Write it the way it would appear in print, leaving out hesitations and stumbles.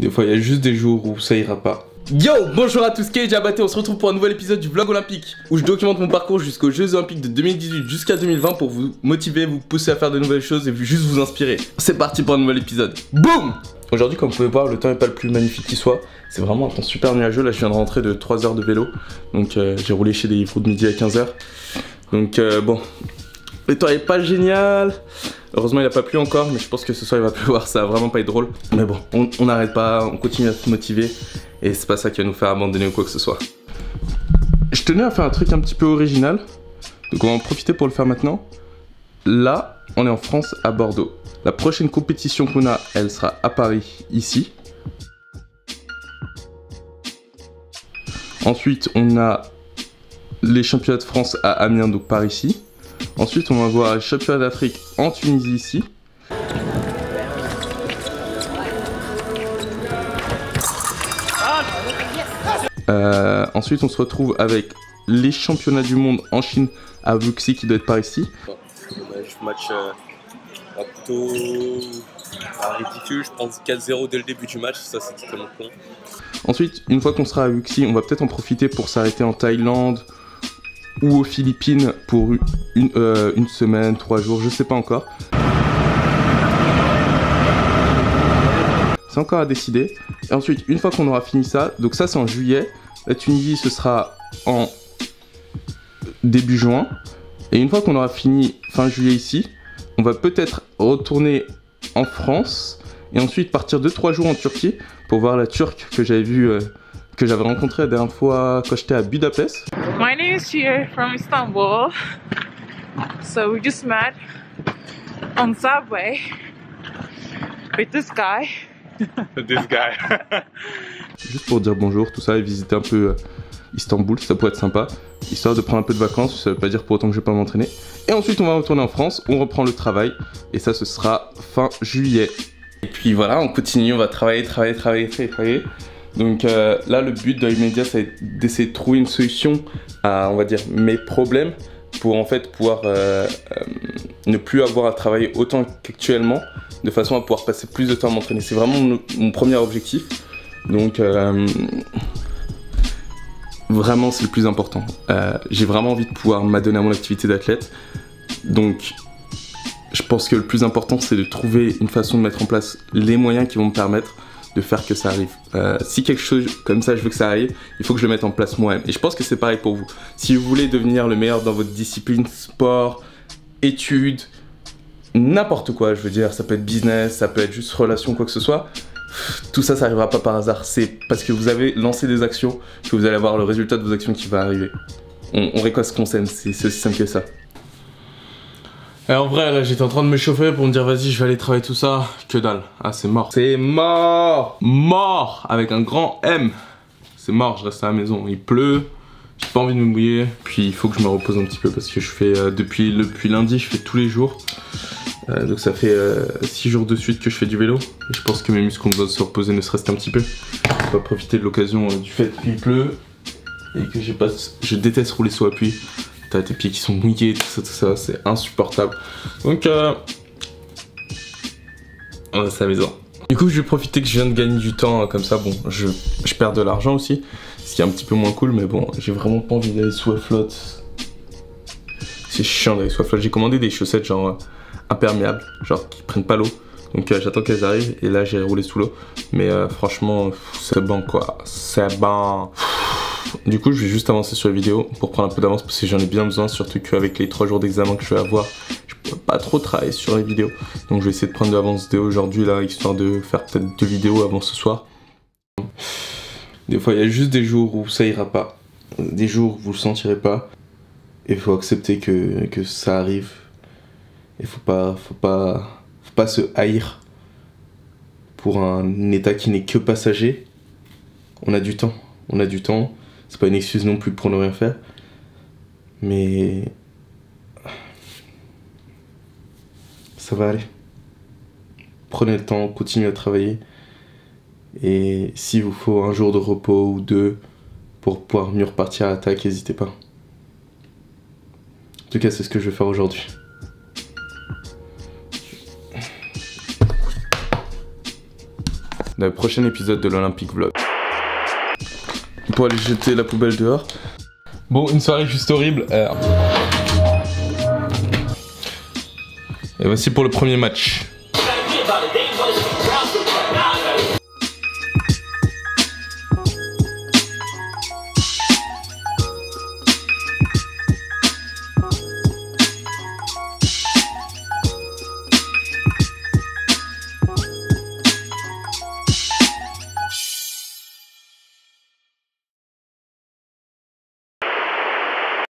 Des fois, il y a juste des jours où ça ira pas. Yo, bonjour à tous, Kay Diabaté, on se retrouve pour un nouvel épisode du vlog olympique où je documente mon parcours jusqu'aux Jeux Olympiques de 2018 jusqu'à 2020 pour vous motiver, vous pousser à faire de nouvelles choses et juste vous inspirer. C'est parti pour un nouvel épisode. Boum! Aujourd'hui, comme vous pouvez voir, le temps n'est pas le plus magnifique qui soit. C'est vraiment un temps super nuageux. Là, je viens de rentrer de 3 heures de vélo. Donc, j'ai roulé chez des Livreaux de midi à 15 h. Donc, bon, le temps est pas génial. Heureusement, il a pas plu encore, mais je pense que ce soir il va pleuvoir, ça va vraiment pas être drôle. Mais bon, on n'arrête pas, on continue à se motiver et c'est pas ça qui va nous faire abandonner ou quoi que ce soit. Je tenais à faire un truc un petit peu original, donc on va en profiter pour le faire maintenant. Là, on est en France, à Bordeaux. La prochaine compétition qu'on a, elle sera à Paris, ici. Ensuite, on a les championnats de France à Amiens, donc par ici. Ensuite, on va voir le championnat d'Afrique en Tunisie ici. Ensuite, on se retrouve avec les championnats du monde en Chine à Wuxi qui doit être par ici. Match plutôt ridicule, je pense 4-0 dès le début du match, ça c'est totalement con. Ensuite, une fois qu'on sera à Wuxi, on va peut-être en profiter pour s'arrêter en Thaïlande ou aux Philippines pour une semaine, 3 jours, je sais pas encore. C'est encore à décider. Et ensuite, une fois qu'on aura fini ça, donc ça c'est en juillet, la Tunisie ce sera en début juin. Et une fois qu'on aura fini fin juillet ici, on va peut-être retourner en France et ensuite partir 2-3 jours en Turquie pour voir la Turque que j'avais vue, que j'avais rencontrée la dernière fois quand j'étais à Budapest. My name is Chia from Istanbul. So we just met on subway with this guy. This guy. Juste pour dire bonjour, tout ça, et visiter un peu Istanbul, ça pourrait être sympa. Histoire de prendre un peu de vacances, ça veut pas dire pour autant que je vais pas m'entraîner. Et ensuite on va retourner en France, on reprend le travail, et ça ce sera fin juillet. Et puis voilà, on continue, on va travailler. Donc là le but dans l'immédiat c'est d'essayer de trouver une solution à, on va dire, mes problèmes pour en fait pouvoir ne plus avoir à travailler autant qu'actuellement, de façon à pouvoir passer plus de temps à m'entraîner. C'est vraiment mon premier objectif. Donc vraiment c'est le plus important. J'ai vraiment envie de pouvoir m'adonner à mon activité d'athlète. Donc je pense que le plus important c'est de trouver une façon de mettre en place les moyens qui vont me permettre de faire que ça arrive. Si quelque chose comme ça je veux que ça arrive, il faut que je le mette en place moi-même. Et je pense que c'est pareil pour vous. Si vous voulez devenir le meilleur dans votre discipline, sport, études, n'importe quoi, je veux dire, ça peut être business, ça peut être juste relation, quoi que ce soit, tout ça, ça n'arrivera pas par hasard. C'est parce que vous avez lancé des actions que vous allez avoir le résultat de vos actions qui va arriver. On récolte ce qu'on sème, c'est aussi simple que ça. Et en vrai, là, j'étais en train de me chauffer pour me dire, vas-y, je vais aller travailler tout ça. Que dalle. Ah, c'est mort. C'est mort. Mort. Avec un grand M. C'est mort, je reste à la maison. Il pleut. J'ai pas envie de me mouiller. Puis, il faut que je me repose un petit peu parce que je fais, depuis lundi, je fais tous les jours. Donc, ça fait 6 jours de suite que je fais du vélo. Et je pense que mes muscles ont besoin de se reposer, ne serait-ce qu'un petit peu. On va profiter de l'occasion du fait qu'il pleut. Et que je déteste rouler sous appui. T'as tes pieds qui sont mouillés, tout ça, c'est insupportable. Donc, on reste à la maison. Du coup, je vais profiter que je viens de gagner du temps, comme ça, bon, je perds de l'argent aussi, ce qui est un petit peu moins cool, mais bon, j'ai vraiment pas envie d'aller sous la flotte. C'est chiant d'aller sous la flotte. J'ai commandé des chaussettes genre imperméables, genre qui prennent pas l'eau. Donc j'attends qu'elles arrivent et là j'ai roulé sous l'eau. Mais franchement, c'est bon quoi, c'est bon. Du coup, je vais juste avancer sur la vidéo pour prendre un peu d'avance parce que j'en ai bien besoin, surtout qu'avec les 3 jours d'examen que je vais avoir, je peux pas trop travailler sur les vidéos. Donc je vais essayer de prendre de l'avance dès aujourd'hui là, histoire de faire peut-être 2 vidéos avant ce soir. Des fois, il y a juste des jours où ça ira pas, des jours où vous le sentirez pas. Et il faut accepter que ça arrive. Et faut pas se haïr pour un état qui n'est que passager. On a du temps. C'est pas une excuse non plus pour ne rien faire. Mais ça va aller. Prenez le temps, continuez à travailler. Et s'il vous faut un jour de repos ou 2 pour pouvoir mieux repartir à l'attaque, n'hésitez pas. En tout cas, c'est ce que je vais faire aujourd'hui. le prochain épisode de l'Olympique Vlog. Pour aller jeter la poubelle dehors. Bon, une soirée juste horrible. Et voici pour le premier match.